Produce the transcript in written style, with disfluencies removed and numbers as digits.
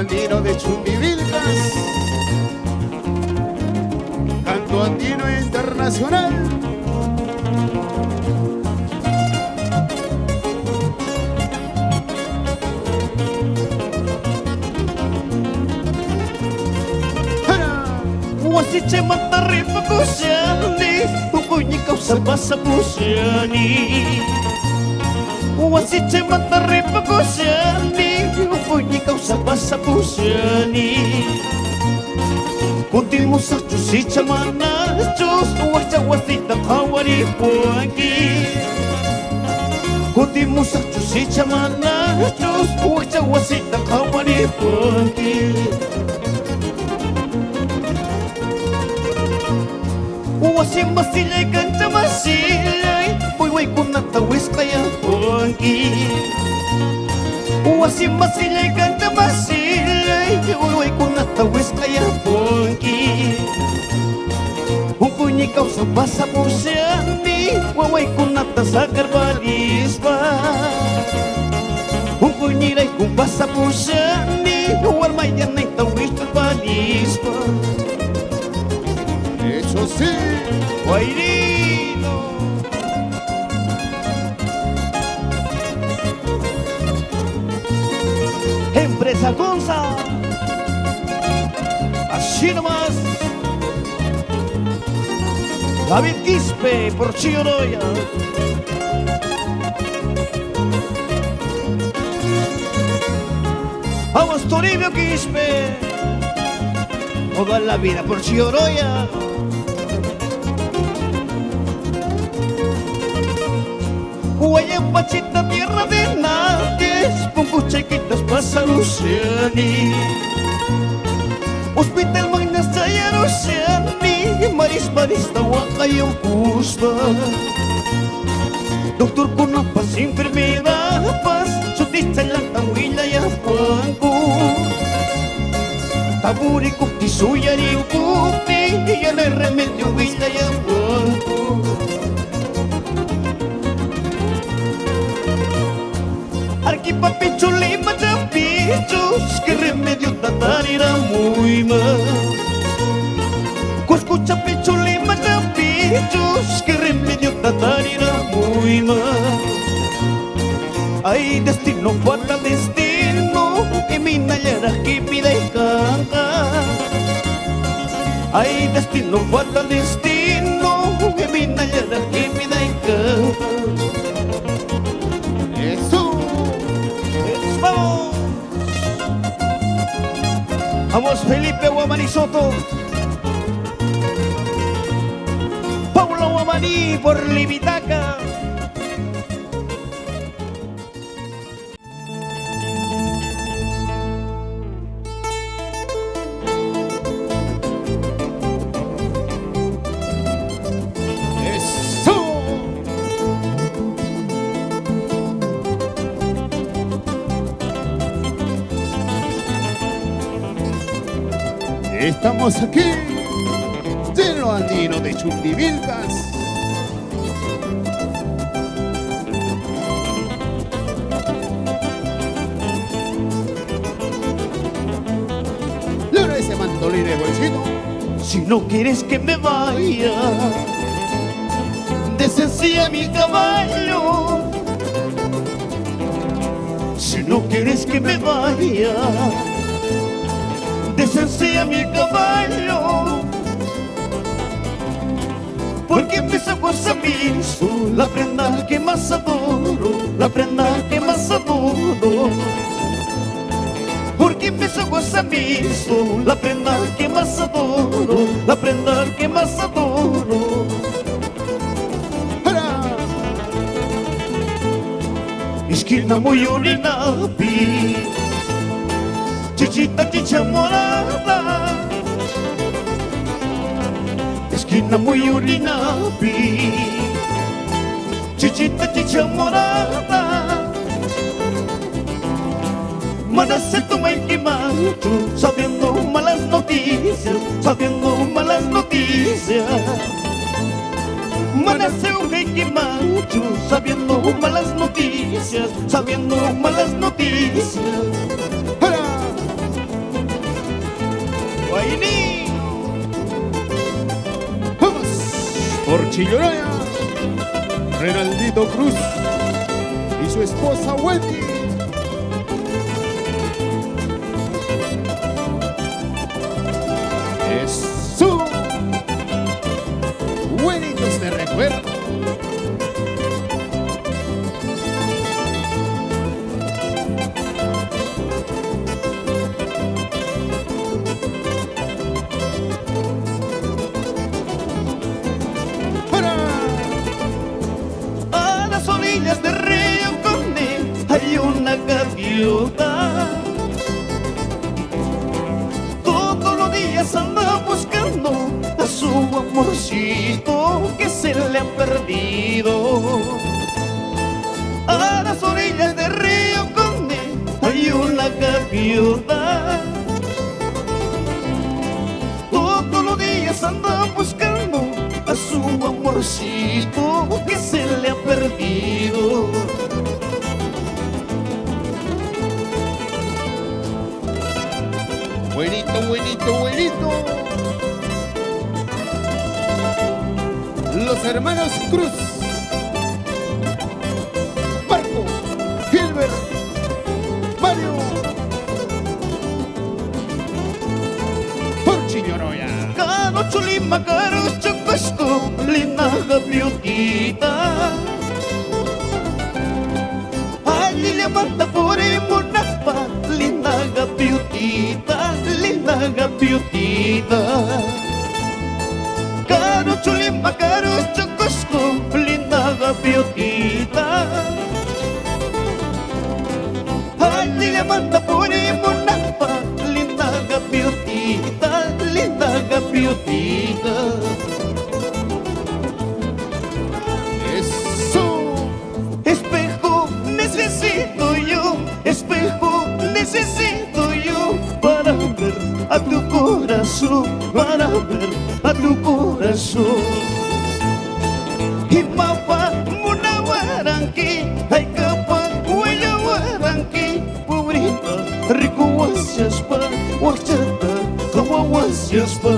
andino de Chumbivilcas, canto andino internacional. Wasiche mataripa kusyani, ukunyi kausa basa kusyani. Wasiche mataripa kusyani, ukunyi kausa basa kusyani. Kunti musa chusicha manachos, wacha wasita kawari puangi. Kunti musa chusicha manachos, wacha wasita kawari puangi. Wasim masilay kanta masilay, buyway ko natawis kaya puangi. Wasim masilay kanta masilay, buyway ko natawis kaya puangi. Hukunyi kau sa basa pusyani, waway ko natasakar balis pa. Hukunyi ray kung basa pusyani, warmayan ay tawis balis pa. Eso sí, Guairino. Empresa Gonza, así nomás. David Quispe por Chilloroya. Vamos Toribio Quispe, toda la vida por Chilloroya. Guayán Pachita, tierra de Nápoles, con cuchequitas pasa Luciani. Hospital Magnas Chaya Luciani, Maris Marista Huacayong Cuspa. Doctor con la paz, enfermedad, paz, su dicha lang ang wilaya pangko. Taburi kukti suyari ukukti, yan ay remedio wilaya pangko. Arquipapicho lima chapichos, que remedio tatarira muy mal. Cuscucha picho lima chapichos, que remedio tatarira muy mal. Ay destino, fatal destino, que mi nayara que pide canca. Ay destino, fatal destino, que mi nayara que pide canca. Vamos Felipe Guamaní Soto, Paula Guamaní por Libitaca. eso. Estamos aquí, lleno andino de Chumbivilcas. Lora ese mantolín de bolsito. Si no quieres que me vaya, desencilla mi caballo. Si no quieres que me vaya, desencilla mi caballo. Porque mis ojos a mí son la prenda que más adoro, la prenda que más adoro. Porque mis ojos a mí son la prenda que más adoro, la prenda que más adoro. Esquina muy orinapi, chichita chicha morada. Esquina muy orinapi, chichita chicha morada. Manase tu macho, sabiendo malas noticias, sabiendo malas noticias. Manase un macho, sabiendo malas noticias, sabiendo malas noticias. Guayní. Vamos por Chilloroya, Renaldito Cruz y su esposa Wendy. Eso, buenitos de recuerdo. A las orillas del río Conde hay una gaviota. Todos los días anda buscando a su amorcito que se le ha perdido. A las orillas del río Conde hay una gaviota. Todos los días anda buscando a su amorcito que se le ha perdido. Buenito, buenito, buenito. Los hermanos Cruz, Marco, Gilbert, Mario, por Chilloroya. Caro chulima, caro chocosco, linda gaviotita. Allí le manda por Monapa, linda gaviotita, linda gaviotita. Caro chulima, caro chocosco, linda gaviotita. Allí le manda por Monapa, linda gaviotita, linda gaviotita. Eso, Espejo necesito yo, espejo necesito yo para ver a tu corazón, para ver a tu corazón. Y mapa muna waranqui, ay capa huella waranqui, pobrita, rico guasiaspa, guachata, como guasiaspa.